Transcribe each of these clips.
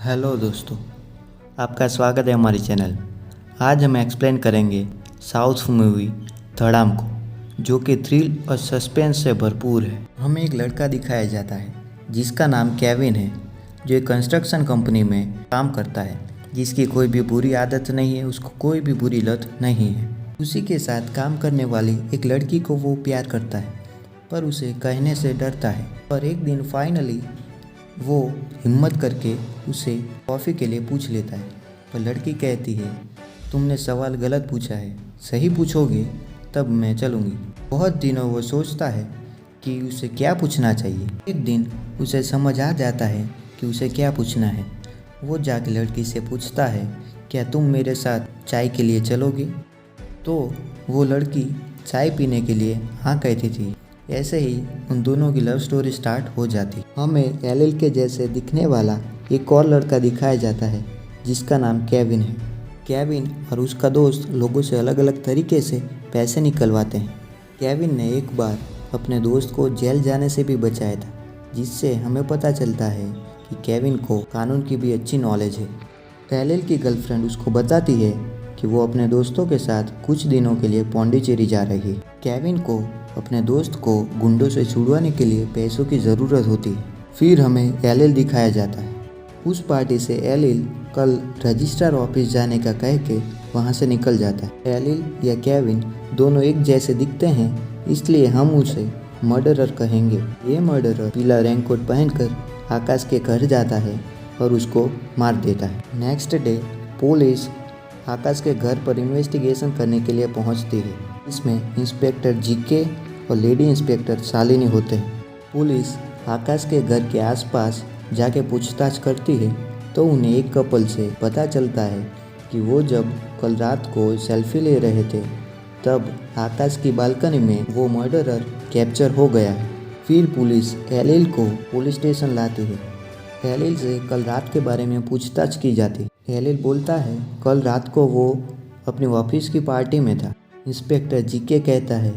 Hello दोस्तों, आपका स्वागत है हमारे चैनल। आज हम एक्सप्लेन करेंगे साउथ मूवी धड़ाम को, जो कि थ्रिल और सस्पेंस से भरपूर है। हमें एक लड़का दिखाया जाता है जिसका नाम केविन है, जो एक कंस्ट्रक्शन कंपनी में काम करता है, जिसकी कोई भी बुरी आदत नहीं है, उसको कोई भी बुरी लत नहीं है। उसी के साथ काम करने वाली एक लड़की को वो प्यार करता है, पर उसे कहने से डरता है। पर एक दिन फाइनली वो हिम्मत करके उसे कॉफ़ी के लिए पूछ लेता है। पर लड़की कहती है, तुमने सवाल गलत पूछा है, सही पूछोगे तब मैं चलूँगी। बहुत दिनों वो सोचता है कि उसे क्या पूछना चाहिए। एक दिन उसे समझ आ जाता है कि उसे क्या पूछना है। वो जाके लड़की से पूछता है, क्या तुम मेरे साथ चाय के लिए चलोगे? तो वो लड़की चाय पीने के लिए हाँ कहती थी। ऐसे ही उन दोनों की लव स्टोरी स्टार्ट हो जाती। हमें एलिल के जैसे दिखने वाला एक और लड़का दिखाया जाता है जिसका नाम केविन है। केविन और उसका दोस्त लोगों से अलग अलग तरीके से पैसे निकलवाते हैं। केविन ने एक बार अपने दोस्त को जेल जाने से भी बचाया था, जिससे हमें पता चलता है कि केविन को कानून की भी अच्छी नॉलेज है। एलिल की गर्लफ्रेंड उसको बताती है कि वो अपने दोस्तों के साथ कुछ दिनों के लिए पौंडीचेरी जा रही है। केविन को अपने दोस्त को गुंडों से छुड़वाने के लिए पैसों की ज़रूरत होती है। फिर हमें एलिल दिखाया जाता है। उस पार्टी से एलिल कल रजिस्ट्रार ऑफिस जाने का कह के वहाँ से निकल जाता है। एलिल या केविन दोनों एक जैसे दिखते हैं, इसलिए हम उसे मर्डरर कहेंगे। ये मर्डरर पीला रेनकोट पहनकर आकाश के घर जाता है और उसको मार देता है। नेक्स्ट डे पुलिस आकाश के घर पर इन्वेस्टिगेशन करने के लिए पहुंचती है। इसमें इंस्पेक्टर जीके और लेडी इंस्पेक्टर शालिनी होते हैं। पुलिस आकाश के घर के आसपास जाके पूछताछ करती है तो उन्हें एक कपल से पता चलता है कि वो जब कल रात को सेल्फी ले रहे थे तब आकाश की बालकनी में वो मर्डरर कैप्चर हो गया है। फिर पुलिस एलिल को पुलिस स्टेशन लाती है। एलिल से कल रात के बारे में पूछताछ की जाती है। एलिल बोलता है कल रात को वो अपनी ऑफिस की पार्टी में था। इंस्पेक्टर जीके कहता है,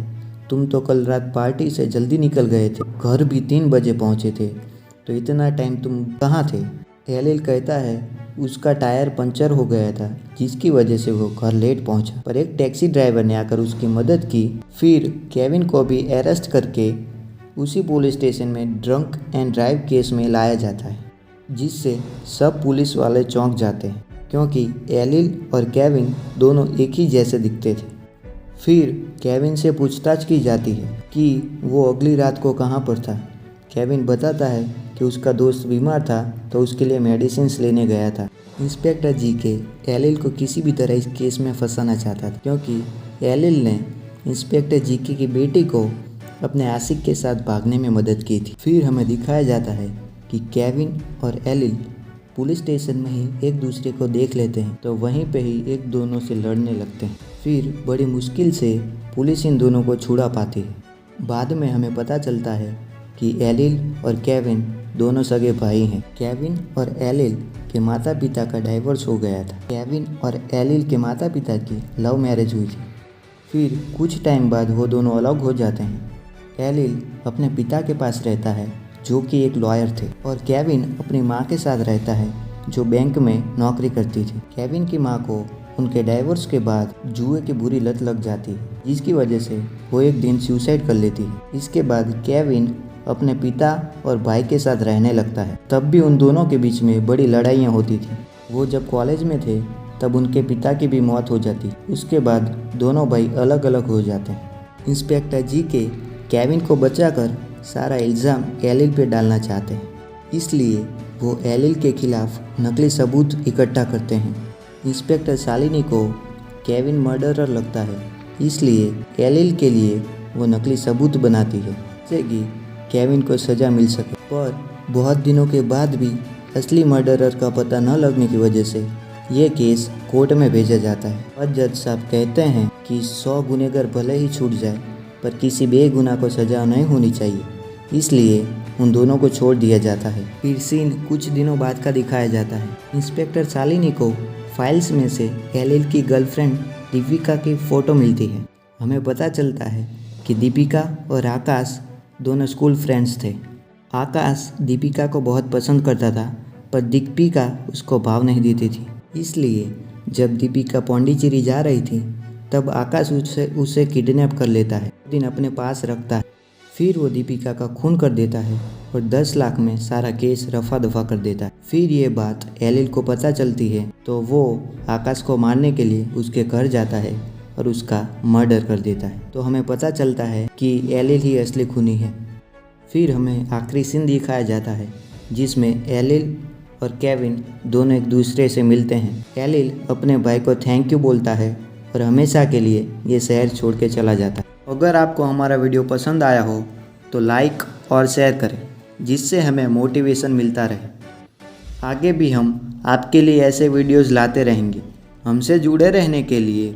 तुम तो कल रात पार्टी से जल्दी निकल गए थे, घर भी 3 बजे पहुंचे थे, तो इतना टाइम तुम कहाँ थे? एलिल कहता है उसका टायर पंचर हो गया था, जिसकी वजह से वो घर लेट पहुंचा, पर एक टैक्सी ड्राइवर ने आकर उसकी मदद की। फिर केविन को भी अरेस्ट करके उसी पुलिस स्टेशन में ड्रंक एंड ड्राइव केस में लाया जाता है, जिससे सब पुलिस वाले चौंक जाते हैं, क्योंकि एलिल और केविन दोनों एक ही जैसे दिखते थे। फिर केविन से पूछताछ की जाती है कि वो अगली रात को कहाँ पर था। केविन बताता है कि उसका दोस्त बीमार था तो उसके लिए मेडिसिन्स लेने गया था। इंस्पेक्टर जीके एलिल को किसी भी तरह इस केस में फंसाना चाहता था, क्योंकि एलिल ने इंस्पेक्टर जीके की बेटी को अपने आशिक के साथ भागने में मदद की थी। फिर हमें दिखाया जाता है कि केविन और एलिल पुलिस स्टेशन में ही एक दूसरे को देख लेते हैं, तो वहीं पे ही एक दोनों से लड़ने लगते हैं। फिर बड़ी मुश्किल से पुलिस इन दोनों को छुड़ा पाती है। बाद में हमें पता चलता है कि एलिल और केविन दोनों सगे भाई हैं। केविन और एलिल के माता पिता का डाइवोर्स हो गया था। केविन और एलिल के माता पिता की लव मैरिज हुई थी। फिर कुछ टाइम बाद वो दोनों अलग हो जाते हैं। एलिल अपने पिता के पास रहता है, जो कि एक लॉयर थे, और केविन अपनी माँ के साथ रहता है, जो बैंक में नौकरी करती थी। केविन की माँ को उनके डाइवोर्स के बाद जुए की बुरी लत लग जाती है, जिसकी वजह से वो एक दिन सुसाइड कर लेती है। इसके बाद केविन अपने पिता और भाई के साथ रहने लगता है। तब भी उन दोनों के बीच में बड़ी लड़ाइयाँ होती थी। वो जब कॉलेज में थे तब उनके पिता की भी मौत हो जाती। उसके बाद दोनों भाई अलग अलग हो जाते हैं। इंस्पेक्टर जी के केविन को बचाकर सारा इल्ज़ाम एलिल पे डालना चाहते हैं, इसलिए वो एलिल के खिलाफ नकली सबूत इकट्ठा करते हैं। इंस्पेक्टर शालिनी को केविन मर्डरर लगता है, इसलिए एलिल के लिए वो नकली सबूत बनाती है, जिससे कि केविन को सज़ा मिल सके। पर बहुत दिनों के बाद भी असली मर्डरर का पता न लगने की वजह से ये केस कोर्ट में भेजा जाता है, और जज साहब कहते हैं कि 100 गुनहगार भले ही छूट जाए, पर किसी बेगुनाह को सज़ा नहीं होनी चाहिए, इसलिए उन दोनों को छोड़ दिया जाता है। फिर सीन कुछ दिनों बाद का दिखाया जाता है। इंस्पेक्टर शालिनी को फाइल्स में से एलिल की गर्लफ्रेंड दीपिका की फ़ोटो मिलती है। हमें पता चलता है कि दीपिका और आकाश दोनों स्कूल फ्रेंड्स थे। आकाश दीपिका को बहुत पसंद करता था, पर दीपिका उसको भाव नहीं देती थी। इसलिए जब दीपिका पौंडीचेरी जा रही थी तब आकाश उसे किडनैप कर लेता है, दिन अपने पास रखता है। फिर वो दीपिका का खून कर देता है और 10 लाख में सारा केस रफा दफा कर देता है। फिर ये बात एलिल को पता चलती है तो वो आकाश को मारने के लिए उसके घर जाता है और उसका मर्डर कर देता है। तो हमें पता चलता है कि एलिल ही असली खूनी है। फिर हमें आखिरी सीन दिखाया जाता है जिसमें एलिल और केविन दोनों एक दूसरे से मिलते हैं। एलिल अपने भाई को थैंक यू बोलता है और हमेशा के लिए ये शहर छोड़ के चला जाता है। अगर आपको हमारा वीडियो पसंद आया हो तो लाइक और शेयर करें, जिससे हमें मोटिवेशन मिलता रहे। आगे भी हम आपके लिए ऐसे वीडियोस लाते रहेंगे। हमसे जुड़े रहने के लिए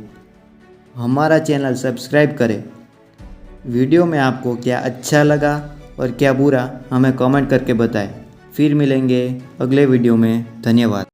हमारा चैनल सब्सक्राइब करें। वीडियो में आपको क्या अच्छा लगा और क्या बुरा हमें कमेंट करके बताएं। फिर मिलेंगे अगले वीडियो में। धन्यवाद।